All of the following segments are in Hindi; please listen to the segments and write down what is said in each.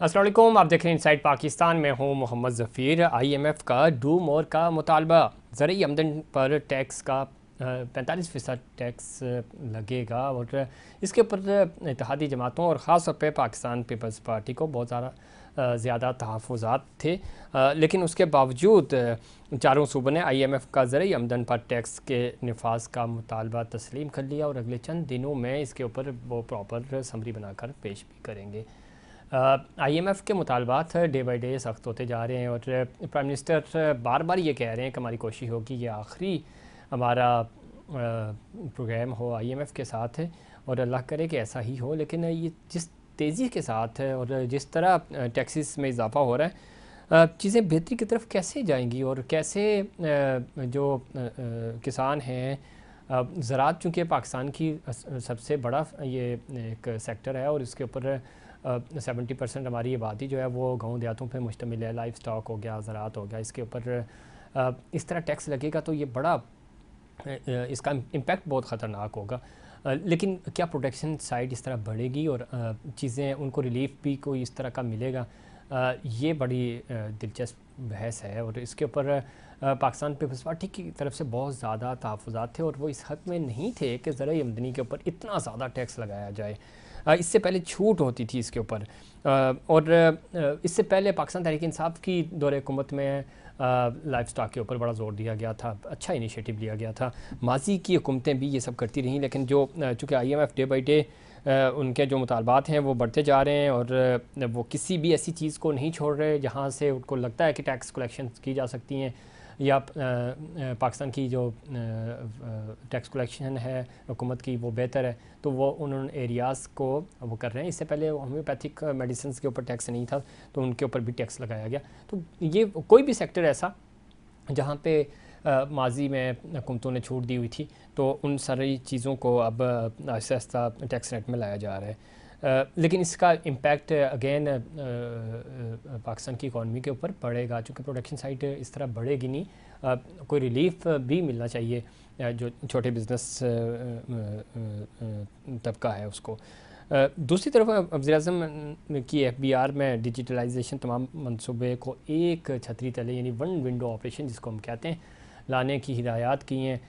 अस्सलाम वालेकुम, आप देख रहे हैं इनसाइड पाकिस्तान में हूँ मोहम्मद ज़फ़ीर। IMF का डू मोर का मुतालबा, ज़रूरी आमदन पर टैक्स का 45% टैक्स लगेगा और इसके ऊपर इत्तेहादी जमातों और ख़ास तौर पे पाकिस्तान पीपल्स पार्टी को बहुत ज़्यादा तहफ़्फ़ुज़ात थे, लेकिन उसके बावजूद चारों सूबों ने IMF का ज़रूरी आमदन पर टैक्स के नफाज का मुतालबा तस्लीम कर लिया और अगले चंद दिनों में इसके ऊपर वो प्रॉपर समरी बनाकर पेश भी करेंगे। IMF के मुतालबात डे बाई डे सख्त होते जा रहे हैं और प्राइम मिनिस्टर बार बार ये कह रहे हैं कि हमारी कोशिश होगी ये आखिरी हमारा प्रोग्राम हो IMF के साथ है और अल्लाह करे कि ऐसा ही हो। लेकिन ये जिस तेज़ी के साथ है और जिस तरह टैक्सेस में इजाफा हो रहा है, चीज़ें बेहतरी की तरफ कैसे जाएंगी और कैसे जो किसान हैं, ज़राअत चूँकि पाकिस्तान की सबसे बड़ा ये एक सेक्टर है और इसके ऊपर 70% हमारी आबादी जो है वो गाँव देहातों पे मुश्तमिल है। लाइफ स्टॉक हो गया, ज़राअत हो गया, इसके ऊपर इस तरह टैक्स लगेगा तो ये बड़ा इसका इम्पैक्ट बहुत ख़तरनाक होगा। लेकिन क्या प्रोटेक्शन साइड इस तरह बढ़ेगी और चीज़ें उनको रिलीफ भी कोई इस तरह का मिलेगा, ये बड़ी दिलचस्प बहस है। और इसके ऊपर पाकिस्तान पीपल्स पार्टी की तरफ से बहुत ज़्यादा तहफ़्फ़ुज़ात थे और वो इस हक़ में नहीं थे कि ज़रूरी आमदनी के ऊपर इतना ज़्यादा टैक्स लगाया जाए। इससे पहले छूट होती थी इसके ऊपर, और इससे पहले पाकिस्तान तहरीक इंसाफ की दौरे हुकूमत में लाइफ स्टॉक के ऊपर बड़ा ज़ोर दिया गया था, अच्छा इनिशिएटिव लिया गया था। माजी की हुकूमतें भी ये सब करती रहीं, लेकिन जो चूँकि IMF डे बाई डे उनके जो मुतालबात हैं वो बढ़ते जा रहे हैं और वो किसी भी ऐसी चीज़ को नहीं छोड़ रहे जहाँ से उनको लगता है कि टैक्स कलेक्शन की जा सकती हैं या पाकिस्तान की जो टैक्स कलेक्शन है हुकूमत की वो बेहतर है, तो वो उन एरियाज़ को वो कर रहे हैं। इससे पहले होम्योपैथिक मेडिसिन के ऊपर टैक्स नहीं था तो उनके ऊपर भी टैक्स लगाया गया। तो ये कोई भी सेक्टर ऐसा जहाँ पे माजी में हुकूमतों ने छूट दी हुई थी तो उन सारी चीज़ों को अब आहिस्ता आहिस्ता टैक्स रेट में लाया जा रहा है। लेकिन इसका इम्पैक्ट अगेन पाकिस्तान की इकॉनमी के ऊपर पड़ेगा, चूँकि प्रोडक्शन साइड इस तरह बढ़ेगी नहीं। कोई रिलीफ भी मिलना चाहिए जो छोटे बिज़नेस तबका है उसको। दूसरी तरफ वज़ीर-ए-आज़म की FBR में डिजिटलाइजेशन तमाम मनसूबे को एक छतरी तले यानी वन विंडो ऑपरेशन जिसको हम कहते हैं लाने की हिदायत की हैं।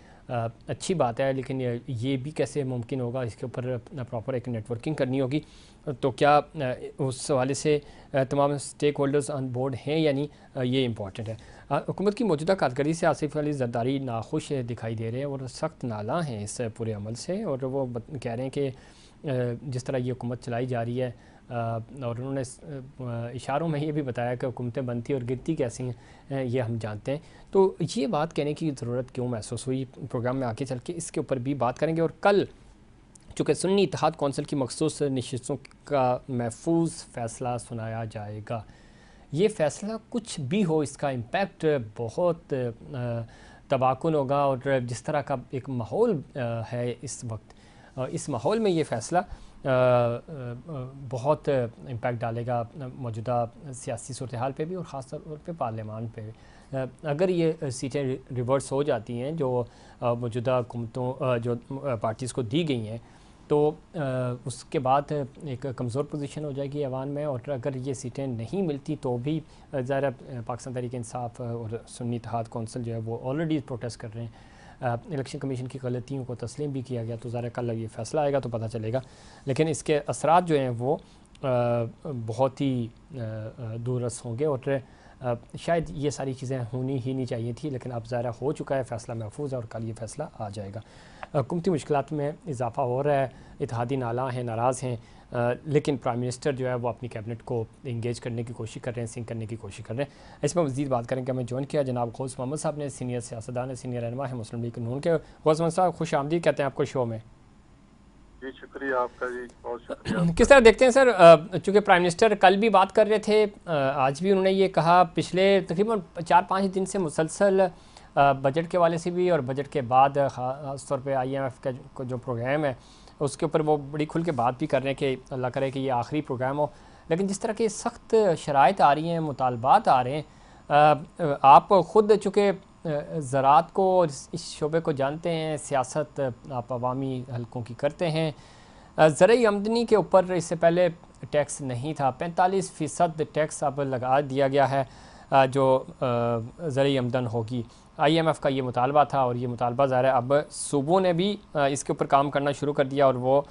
अच्छी बात है, लेकिन ये भी कैसे मुमकिन होगा, इसके ऊपर प्रॉपर एक नेटवर्किंग करनी होगी। तो क्या उस हवाले से तमाम स्टेक होल्डर्स ऑन बोर्ड हैं या नहीं, ये इम्पॉर्टेंट है। हुकूमत की मौजूदा कारकर्दगी से आसिफ अली जरदारी नाखुश दिखाई दे रहे हैं और सख्त नाला हैं इस पूरे अमल से, और वो कह रहे हैं कि जिस तरह ये हुकूमत चलाई जा रही है, और उन्होंने इशारों में ये भी बताया कि हुकूमतें बनती और गिरती कैसी हैं ये हम जानते हैं। तो ये बात कहने की ज़रूरत क्यों महसूस हुई, प्रोग्राम में आगे चल के इसके ऊपर भी बात करेंगे। और कल चूँकि सुन्नी इत्तेहाद कौंसिल की मखसूस नशिस्तों का महफूज फ़ैसला सुनाया जाएगा, ये फ़ैसला कुछ भी हो इसका इम्पैक्ट बहुत तबाकुन होगा। और जिस तरह का एक माहौल है इस वक्त, इस माहौल में ये फ़ैसला बहुत इम्पैक्ट डालेगा मौजूदा सियासी सूरत हाल पे भी और ख़ास तौर पे पार्लियामान पे। अगर ये सीटें रिवर्स हो जाती हैं जो मौजूदा हुकूमतों जो पार्टीज़ को दी गई हैं, तो उसके बाद एक कमज़ोर पोजीशन हो जाएगी ऐवान में। और अगर ये सीटें नहीं मिलती तो भी ज़ाहिर पाकिस्तान तहरीक इंसाफ और सुन्नी इत्तेहाद कौंसिल जो है वो ऑलरेडी प्रोटेस्ट कर रहे हैं। इलेक्शन कमीशन की गलतियों को तस्लीम भी किया गया, तो ज़रा कल ये फ़ैसला आएगा तो पता चलेगा। लेकिन इसके असरात जो हैं वो बहुत ही दूररस होंगे और शायद ये सारी चीज़ें होनी ही नहीं चाहिए थी, लेकिन अब ज़ाहिर हो चुका है, फ़ैसला महफूज है और कल ये फ़ैसला आ जाएगा। हुकूमती मुश्किलात में इजाफ़ा हो रहा है, इत्तेहादी नाला हैं, नाराज़ हैं, लेकिन प्राइम मिनिस्टर जो है वो अपनी कैबिनेट को इंगेज करने की कोशिश कर रहे हैं, सिंक करने की कोशिश कर रहे हैं। इसमें मज़ीद बात करेंगे। हमें ज्वाइन किया जनाब गौस मोहम्मद साहब ने, सीनियर सियासतदान है, सीनियर रहनुमा है मुस्लिम लीग नून के। गौस मोहम्मद साहब खुश आमदीद कहते हैं आपको शो में। जी शुक्रिया आपका जी, बहुत शुक्रिया। किस तरह देखते हैं सर, चूँकि प्राइम मिनिस्टर कल भी बात कर रहे थे, आज भी उन्होंने ये कहा, पिछले तकरीबन 4-5 दिन से मुसलसल बजट के वाले से भी और बजट के बाद ख़ास तौर पे IMF का जो प्रोग्राम है उसके ऊपर वो बड़ी खुल के बात भी कर रहे हैं कि अल्लाह करे कि ये आखिरी प्रोग्राम हो। लेकिन जिस तरह की सख्त शराइत आ रही हैं, मुतालबात आ रहे हैं, आप ख़ुद चूँकि ज़राअत को इस शोबे को जानते हैं, सियासत आप अवामी हलकों की करते हैं, ज़रूरी आमदनी के ऊपर इससे पहले टैक्स नहीं था, 45% टैक्स अब लगा दिया गया है जो ज़रिए आमदन होगी। IMF का ये मुतालबा था और ये मुतालबा ज़ाहिर है अब सूबों ने भी इसके ऊपर काम करना शुरू कर दिया और वो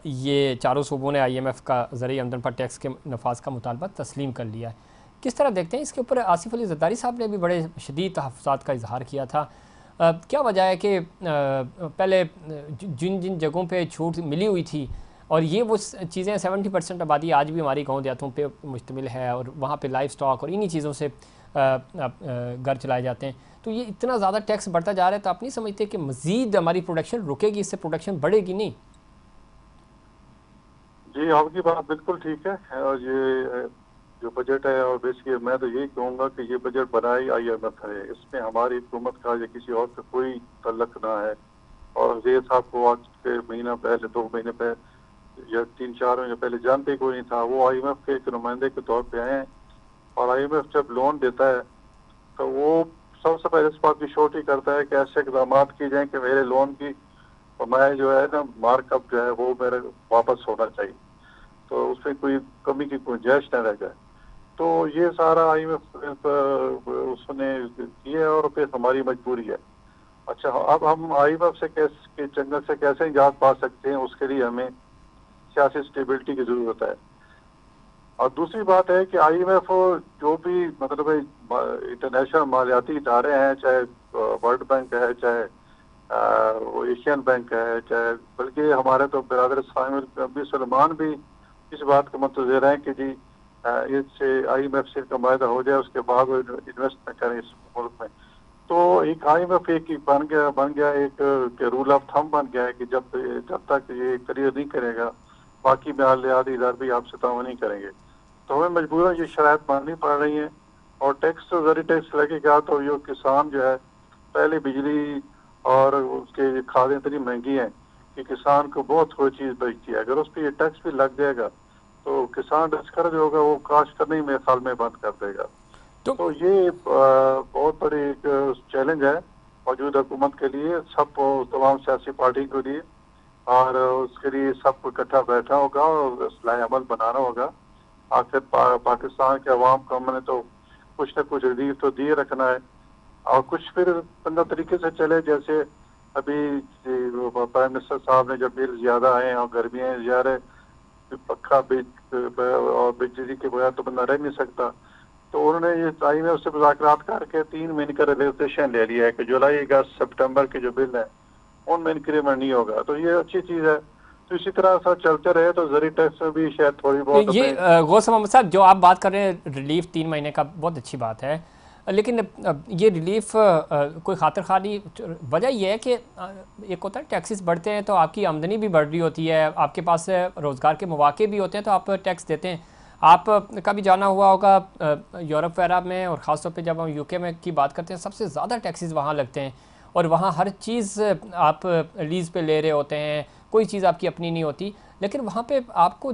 ये चारों सूबों ने IMF का ज़रिए आमदन पर टैक्स के नफाज का मुतालबा तस्लीम कर लिया है। किस तरह देखते हैं इसके ऊपर? आसिफ अली ज़रदारी साहब ने भी बड़े शदीद तहफ़्फ़ुज़ात का इजहार किया था। क्या वजह है कि पहले जिन जिन जगहों पे छूट मिली हुई थी और ये वो चीज़ें 70% आबादी आज भी हमारी गाँव देहातों पे मुश्तमिल है और वहाँ पे लाइफ स्टॉक और इन्हीं चीज़ों से घर चलाए जाते हैं, तो ये इतना ज़्यादा टैक्स बढ़ता जा रहा है, तो आप नहीं समझते कि मज़ीद हमारी प्रोडक्शन रुकेगी, इससे प्रोडक्शन बढ़ेगी नहीं? जी, आपकी बात बिल्कुल ठीक है। और ये जो बजट है, और बेसिकली मैं तो यही कहूँगा कि ये बजट बनाई IMF है, इसमें हमारी हुकूमत का या किसी और का कोई तल्लक ना है। और ये साहब को आज के महीना पहले, 2 महीने पहले या 3-4 महीने पहले जानते कोई नहीं था। वो IMF के एक नुमाइंदे के तौर पे आए हैं और IMF जब लोन देता है तो वो सबसे पहले इस बात की शोटी करता है कि ऐसे इकदाम किए जाएं कि मेरे लोन की मैं जो है ना मार्कअप जो है वो मेरे वापस होना चाहिए, तो उसमें कोई कमी की गुंजाइश न रह जाए। तो ये सारा IMF उसने किया और फिर हमारी मजबूरी है। अच्छा, अब हम IMF से कैसे जंगल से कैसे निजात पा सकते हैं, उसके लिए हमें सियासी स्टेबिलिटी की जरूरत है। और दूसरी बात है कि IMF जो भी मतलब इंटरनेशनल मालियाती इदारे हैं, चाहे वर्ल्ड बैंक है, चाहे वो एशियन बैंक है, चाहे बल्कि हमारे तो बिरादर इस्लामी सलमान भी इस बात का मुंतज़िर है कि जी इससे IMF से का मायदा हो जाए, उसके बाद वो इन्वेस्ट करें इस मुल्क में। तो एक IMF एक बन गया एक रूल ऑफ थंब बन गया है कि जब तक ये क्लियर नहीं करेगा, बाकी मालियाती इदारे भी आपसे ताउन नहीं करेंगे। तो हमें मजबूरन ये शराइत माननी पड़ रही है। और टैक्स तो ज़रूरी टैक्स लगेगा, तो ये किसान जो है पहले बिजली और उसके खादें इतनी महंगी हैं कि किसान को बहुत कोई चीज़ बचती है। अगर उस पर ये टैक्स भी लग जाएगा तो किसान डस्कर जो होगा वो काश्त करने ही मेरे ख्याल में बंद कर देगा। तो ये बहुत बड़ी एक चैलेंज है मौजूदा हुकूमत के लिए, सब तमाम सियासी पार्टी के लिए। और उसके लिए सबको इकट्ठा बैठा होगा और इस्लाह अमल बनाना होगा। आखिर पाकिस्तान के अवाम को हमने तो कुछ न कुछ रिलीफ तो दिए रखना है, और कुछ फिर बंदा तरीके से चले। जैसे अभी प्राइम मिनिस्टर साहब ने जब बिल ज्यादा आए और गर्मियाँ ज्यादा, पक्का और बिजली के बगैर तो बंदा रह नहीं सकता, तो उन्होंने ये IMF से मुज़ाकरात करके 3 महीने का रिलैक्सेशन ले लिया है कि जुलाई, अगस्त, सितंबर के जो बिल है उनमें इंक्रीमेंट नहीं होगा। तो ये अच्छी चीज़ है। तो इसी तरह से चलते रहे तो ज़री टैक्स में भी शायद थोड़ी बहुत ये गौस मोहम्मद साहब, जो आप बात कर रहे हैं रिलीफ 3 महीने का, बहुत अच्छी बात है, लेकिन ये रिलीफ कोई खातिर खाली वजह यह है कि एक होता है टैक्सेस बढ़ते हैं तो आपकी आमदनी भी बढ़ रही होती है, आपके पास रोज़गार के मौके भी होते हैं, तो आप टैक्स देते हैं। आप कभी जाना हुआ होगा यूरोप वगैरह में, और ख़ासतौर पे जब हम UK में की बात करते हैं, सबसे ज़्यादा टैक्सेस वहाँ लगते हैं और वहाँ हर चीज़ आप लीज़ पे ले रहे होते हैं, कोई चीज़ आपकी अपनी नहीं होती, लेकिन वहाँ पे आपको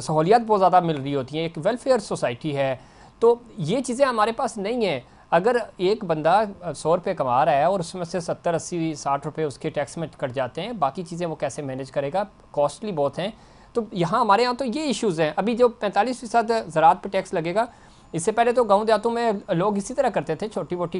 सहूलियत बहुत ज़्यादा मिल रही होती हैं, एक वेलफेयर सोसाइटी है। तो ये चीज़ें हमारे पास नहीं हैं। अगर एक बंदा 100 रुपये कमा रहा है और उसमें से 70, 80, 60 रुपये उसके टैक्स में कट जाते हैं, बाकी चीज़ें वो कैसे मैनेज करेगा, कॉस्टली बहुत हैं। तो यहाँ हमारे यहाँ तो ये इश्यूज़ हैं। अभी जो 45% ज़राअत पर टैक्स लगेगा, इससे पहले तो गांव देहातों में लोग इसी तरह करते थे, छोटी मोटी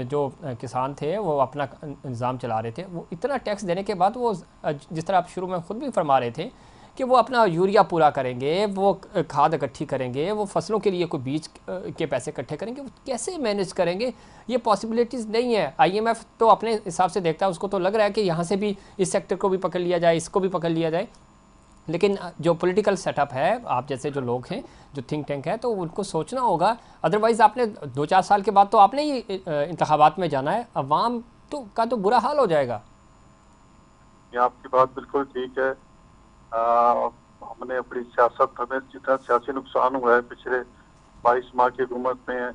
जो किसान थे वो अपना निज़ाम चला रहे थे, वो इतना टैक्स देने के बाद वो, जिस तरह आप शुरू में ख़ुद भी फरमा रहे थे कि वो अपना यूरिया पूरा करेंगे, वो खाद इकट्ठी करेंगे, वो फसलों के लिए कोई बीज के पैसे इकट्ठे करेंगे, वो कैसे मैनेज करेंगे? ये पॉसिबिलिटीज़ नहीं है। IMF तो अपने हिसाब से देखता है, उसको तो लग रहा है कि यहाँ से भी इस सेक्टर को भी पकड़ लिया जाए, इसको भी पकड़ लिया जाए, लेकिन जो पॉलिटिकल सेटअप है, आप जैसे जो लोग हैं, जो थिंक टैंक है, तो उनको सोचना होगा। अदरवाइज़ आपने 2-4 साल के बाद तो आपने ही इंतखाबात में जाना है, अवाम का तो बुरा हाल हो जाएगा। ये आपकी बात बिल्कुल ठीक है। हमने अपनी सियासत, हमें जितना सियासी नुकसान हुआ है पिछले 22 माह की हुकूमत में,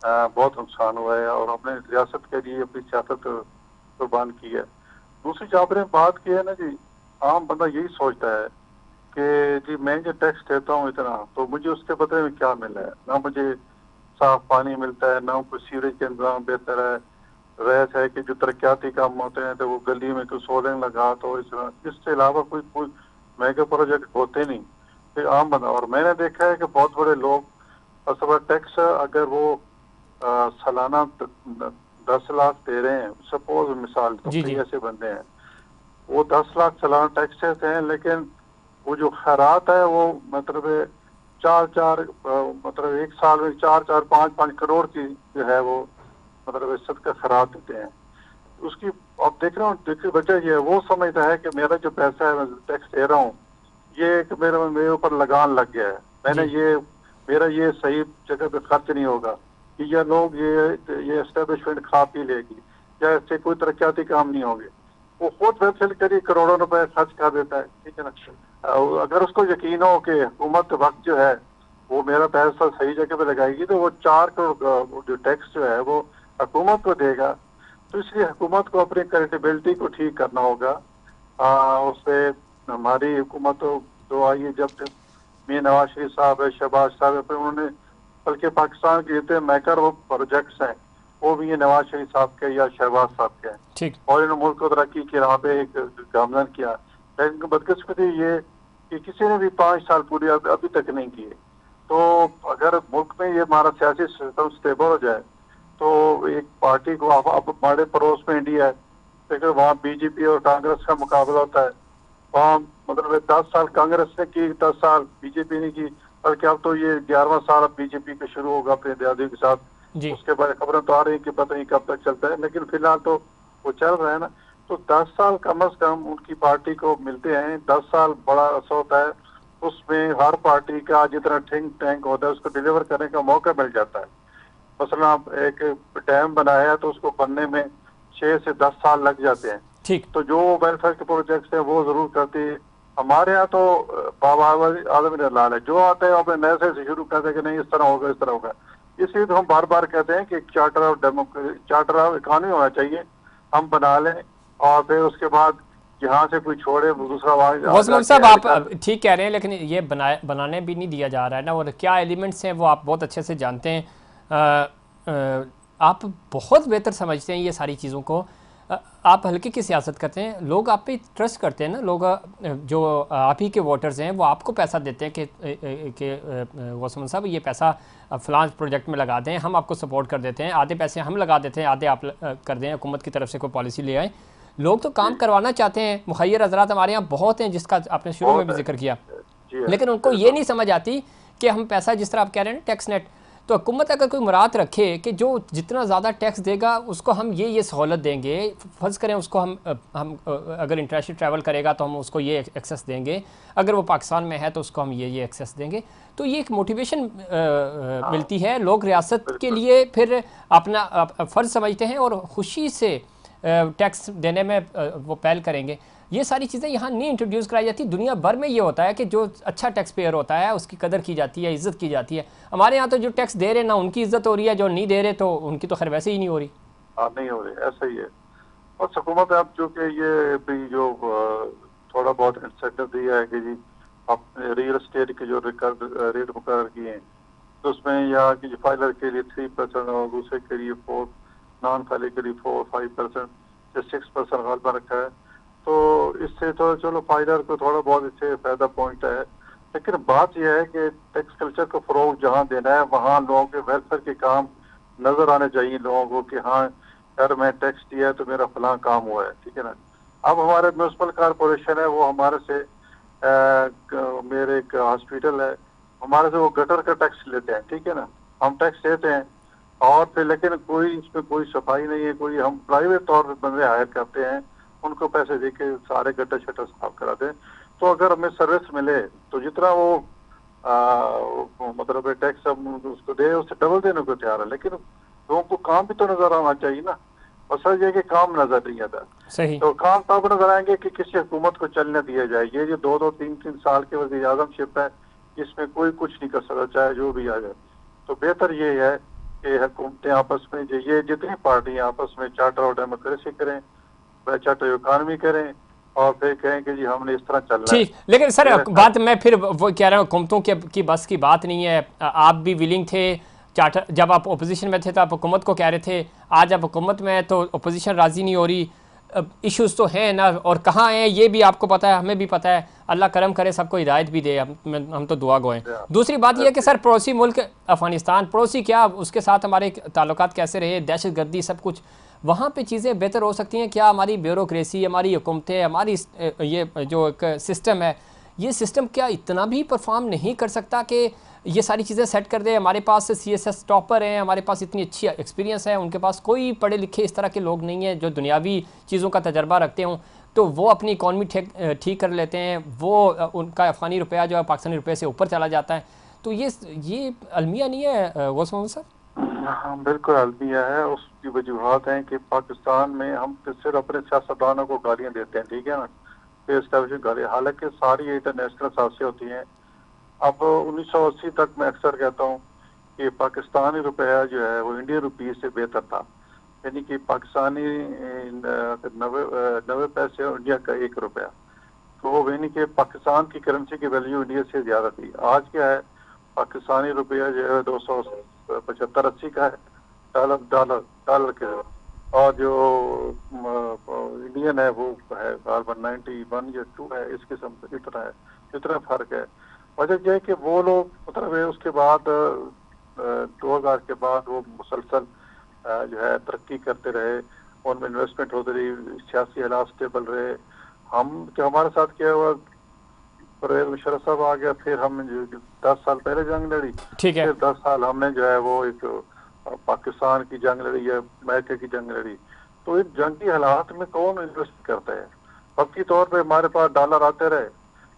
बहुत नुकसान हुआ है, और हमने रियासत के लिए अपनी सियासत कुर्बान की है। दूसरी जो आपने बात की है ना जी, आम बंदा यही सोचता है कि जी मैं जो टैक्स देता हूँ इतना, तो मुझे उसके बदले में क्या मिला है? ना मुझे साफ पानी मिलता है, ना कोई सीवरेज का इंतजाम बेहतर है। वैसे है कि जो तरक्याती काम होते हैं तो वो गली में कोई सोलर लगा, तो इसके अलावा कोई मेगा प्रोजेक्ट होते नहीं। फिर आम बना। और मैंने देखा है कि बहुत बड़े लोग असल टैक्स अगर वो सालाना 10 लाख दे रहे हैं, सपोज मिसाल, तो जी कई जी ऐसे बंदे हैं वो 10 लाख सालाना टैक्स देते हैं, लेकिन वो जो खैरात है वो मतलब चार चार मतलब एक साल में 4-4 5-5 करोड़ की जो है वो मतलब सदका खैरात देते हैं। उसकी अब देख रहा हूँ, देखिए वजह ये है, वो समझता है कि मेरा जो पैसा है मैं टैक्स दे रहा हूँ, ये एक मेरे ऊपर लगान लग गया है, मैंने जी ये मेरा ये सही जगह पे खर्च नहीं होगा, कि ये लोग ये एस्टेब्लिशमेंट खा पी लेगी, या इससे कोई तरक्याती काम नहीं होंगे। वो खुद वेबसाइट करी करोड़ों रुपए खर्च कर देता है, ठीक है ना। अगर उसको यकीन हो कि हुकूमत वक्त जो है वो मेरा पैसा सही जगह पे लगाएगी, तो वो 4 करोड़ जो टैक्स जो है वो हुकूमत को देगा। तो इसलिए हुकूमत को अपनी क्रेडिबिलिटी को ठीक करना होगा। उससे हमारी हुकूमत तो आई है, जब मियां नवाज शरीफ साहब है, शहबाज साहब है, फिर उन्होंने बल्कि पाकिस्तान के जितने मैकर वो प्रोजेक्ट्स हैं वो भी ये नवाज शरीफ साहब के या शहबाज साहब के हैं, ठीक। और इन मुल्क को तरक्की की राह पे एक गामजन किया। लेकिन बदकिस्मती ये कि किसी ने भी 5 साल पूरे अभी तक नहीं किए। तो अगर मुल्क में ये हमारा सियासी सिस्टम स्टेबल हो जाए, तो एक पार्टी को अब हमारे पड़ोस में इंडिया है, लेकिन वहाँ बीजेपी और कांग्रेस का मुकाबला होता है। वहाँ मतलब 10 साल कांग्रेस ने की, 10 साल बीजेपी ने की, बल्कि अब तो ये 11वां साल अब बीजेपी का शुरू होगा अपने दादी के साथ। जी उसके बाद खबरें तो आ रही है कि पता नहीं कब तक चलता है, लेकिन फिलहाल तो वो चल रहा है ना। तो 10 साल कम से कम उनकी पार्टी को मिलते हैं। 10 साल बड़ा अर्सा होता है, उसमें हर पार्टी का जितना थिंक टैंक होता है उसको डिलीवर करने का मौका मिल जाता है। मसलन आप एक डैम बनाया है तो उसको बनने में 6 से 10 साल लग जाते हैं। ठीक। तो जो वेलफेयर के प्रोजेक्ट्स हैं वो जरूर करती है। हमारे यहाँ तो बाबा आदम लाल है, जो आता है अपने नए से शुरू करते हैं कि नहीं इस तरह होगा इस तरह होगा। इसलिए तो हम बार बार कहते हैं कि चार्टर ऑफ इकोनॉमी होना चाहिए, हम बना लें, और फिर उसके बाद यहाँ से कोई छोड़े दूसरा गौसमल जाके साहब, ऐड आप कर। ठीक कह रहे हैं, लेकिन ये बनाने भी नहीं दिया जा रहा है ना, और क्या एलिमेंट्स हैं वो आप बहुत अच्छे से जानते हैं। आप बहुत बेहतर समझते हैं ये सारी चीज़ों को। आप हल्के की सियासत करते हैं, लोग आप पे ट्रस्ट करते हैं ना, लोग जो आप ही के वोटर्स हैं वो आपको पैसा देते हैं कि गौसमल साहब ये पैसा फलां प्रोजेक्ट में लगा दें, हम आपको सपोर्ट कर देते हैं, आधे पैसे हम लगा देते हैं, आधे आप कर दें, हुकूमत की तरफ से कोई पॉलिसी ले आए। लोग तो काम करवाना चाहते हैं, मुखैर हजरात हमारे यहाँ बहुत हैं, जिसका आपने शुरू में बहुत भी है। जिक्र किया, जी हाँ, लेकिन उनको ये बिल्कुल। नहीं समझ आती कि हम पैसा, जिस तरह आप कह रहे हैं ना टैक्स नेट, तो हुकूमत अगर कोई मुराद रखे कि जो जितना ज़्यादा टैक्स देगा उसको हम ये सहूलत देंगे, फ़र्ज़ करें उसको हम अगर इंटरनेशनल ट्रैवल करेगा तो हम उसको ये एक्सेस देंगे, अगर वो पाकिस्तान में है तो उसको हम ये एक्सेस देंगे, तो ये एक मोटिवेशन हाँ, मिलती है। लोग रियासत के बिल्कुल। लिए फिर अपना फ़र्ज़ समझते हैं और ख़ुशी से टैक्स देने में वो पहल करेंगे। ये सारी चीज़ें यहाँ नहीं इंट्रोड्यूस कराई जाती। दुनिया भर में ये होता है कि जो अच्छा टैक्स पेयर होता है उसकी कदर की जाती है, इज़्ज़त की जाती है। हमारे यहाँ तो जो टैक्स दे रहे ना उनकी इज़्ज़त हो रही है, जो नहीं दे रहे तो उनकी तो खैर वैसे ही नहीं हो रही। हाँ, नहीं हो रही, ऐसा ही है। और हुकूमत अब जो कि ये भी जो थोड़ा बहुत इंसेंटिव दिया है कि जी आप रियल एस्टेट के जो रेट मुकर्रर किए हैं, तो उसमें या कि फाइलर के लिए 3% और दूसरे के लिए 4, नॉन फाइलर के लिए 4-5% या 6% गलबा रखा है। तो इससे तो चलो फाइलर को थोड़ा बहुत इससे फायदा पहुंचता है, लेकिन बात यह है कि टैक्स कल्चर को फरोग जहाँ देना है वहाँ लोगों के वेलफेयर के काम नजर आने चाहिए लोगों को कि हाँ यार मैं टैक्स दिया है तो मेरा फलां काम हुआ है, ठीक है ना। अब हमारे म्यूनसिपल कॉरपोरेशन है, वो हमारे से मेरे एक हॉस्पिटल है, हमारे से वो गटर का टैक्स लेते हैं, ठीक है ना। हम टैक्स देते हैं और फिर लेकिन कोई इसमें कोई सफाई नहीं है, कोई हम प्राइवेट तौर पर बंदे हायर करते हैं, उनको पैसे दे के सारे गटर शटर साफ कराते हैं। तो अगर हमें सर्विस मिले तो जितना वो मतलब टैक्स हम उसको दे उससे डबल देने को तैयार है, लेकिन लोगों को काम भी तो नजर आना चाहिए ना। और सर ये कि काम नजर नहीं आता, सही। तो काम तब नजर आएंगे कि किसी हुकूमत को चलने दिया जाए। ये जो 2-2, 3-3 साल के वज़ीर आज़मशिप है, इसमें कोई कुछ नहीं कर सकता चाहे जो भी आ जाए। तो बेहतर ये है कि हुकूमतें आपस में ये जितनी पार्टियां आपस में चार्टर ऑफ डेमोक्रेसी करें, चार्टर इकोनॉमी करें, और फिर कहें कि जी हमने इस तरह चलना है। ठीक, लेकिन सर मेरे ख्याल बात मैं फिर वो कह रहा हूँ, हुकूमतों की बस की बात नहीं है। आप भी विलिंग थे चार्टर, जब आप अपोजिशन में थे तो आप हुकूमत को कह रहे थे, आज आप हुकूमत में है तो अपोजिशन राज़ी नहीं हो रही। इश्यूज़ तो हैं ना, और कहाँ हैं ये भी आपको पता है, हमें भी पता है। अल्लाह करम करे, सबको हिदायत भी दे, हम तो दुआ गो हैं। दूसरी बात यह है कि सर पड़ोसी मुल्क अफ़गानिस्तान, पड़ोसी क्या, उसके साथ हमारे ताल्लुकात कैसे रहे, दहशत गर्दी सब कुछ, वहाँ पे चीज़ें बेहतर हो सकती हैं क्या? हमारी ब्यूरोक्रेसी, हमारी हुकूमतें, हमारी ये जो एक सिस्टम है, ये सिस्टम क्या इतना भी परफॉर्म नहीं कर सकता कि ये सारी चीज़ें सेट कर दे? हमारे पास CSS टॉपर हैं, हमारे पास इतनी अच्छी एक्सपीरियंस है, उनके पास कोई पढ़े लिखे इस तरह के लोग नहीं हैं जो दुनियावी चीज़ों का तजर्बा रखते हों, तो वो अपनी इकॉनमी ठीक कर लेते हैं, वो उनका अफ़गानी रुपया जो है पाकिस्तानी रुपये से ऊपर चला जाता है। तो ये अलमिया नहीं है गौस मोहम्मद सर? हाँ बिल्कुल अलमिया है। उसकी वजूहत हैं कि पाकिस्तान में हम सिर्फ अपने सियासतदानों को गालियाँ देते हैं, ठीक है ना, फिर गालियाँ, हालांकि सारी इंटरनेशनल साजिशें होती हैं। अब 1980 तक मैं अक्सर कहता हूँ कि पाकिस्तानी रुपया जो है वो इंडियन रुपये से बेहतर था, यानी कि पाकिस्तानी 90 पैसे और इंडिया का 1 रुपया, तो वो यानी कि पाकिस्तान की करेंसी की वैल्यू इंडिया से ज़्यादा थी। आज क्या है, पाकिस्तानी रुपया जो है 275-80 का है, डॉलर डॉलर डॉलर के, और जो इंडियन है वो है 91 या 2 है, इस किस्म से इतना फर्क है। वजह यह है कि वो लोग मतलब है उसके बाद 2000 के बाद वो मुसलसल जो है तरक्की करते रहे, उनमें इन्वेस्टमेंट होती रही, सियासी हालात स्टेबल रहे। हम क्या, हमारे साथ क्या हुआ, परवेज मुशर्रफ साहब आ गया, फिर हम 10 साल पहले जंग लड़ी, ठीक है। फिर 10 साल हमने जो है वो एक पाकिस्तान की जंग लड़ी या अमेरिका की जंग लड़ी। तो इन जंगी हालात में कौन इन्वेस्ट करता है? वक्ती तौर पे हमारे पास डॉलर आते रहे,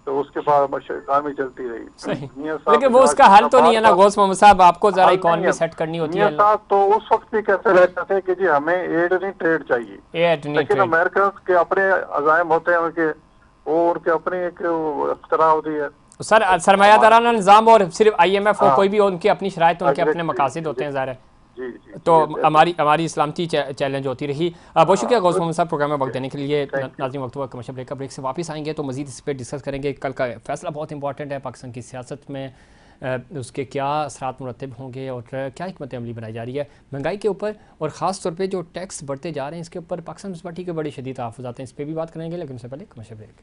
तो उसके बाद इकॉनमी चलती रही। सही, लेकिन वो उसका हल तो नहीं है ना गौस मोहम्मद साहब, आपको जरा इकॉनमी सेट करनी होती है। तो उस वक्त भी कहते रहते थे कि जी हमें एड नहीं ट्रेड चाहिए, लेकिन अमेरिका के अपने अज़ाइम होते हैं उनके, वो उनके अपनी एक इख्तरा होती है सर। सरमायादाराना निज़ाम और सिर्फ IMF हो, कोई भी हो, उनकी अपनी शराइत, उनके अपने मकासद होते हैं ज़ाहिर है। तो हमारी इस्लामती चैलेंज होती रही। बहुत शुक्रिया गौस मोहम्मद साहब प्रोग्राम में वक्त देने के लिए। नाज़रीन, वक्त हुआ कमर्शियल ब्रेक से वापस आएंगे तो मज़ीद इस पर डिस्कस करेंगे। कल का फैसला बहुत इंपॉर्टेंट है, पाकिस्तान की सियासत में उसके क्या असरात मुरतब होंगे और क्या हिकमत अमली बनाई जा रही है महंगाई के ऊपर, और ख़ास तौर पर जो टैक्स बढ़ते जा रहे हैं इसके ऊपर पाकिस्तान मुस्लिम पार्टी के बड़े शदीद तहफ़्फ़ुज़ात हैं, इस पर भी बात करेंगे। लेकिन उससे पहले कमर्शियल ब्रेक।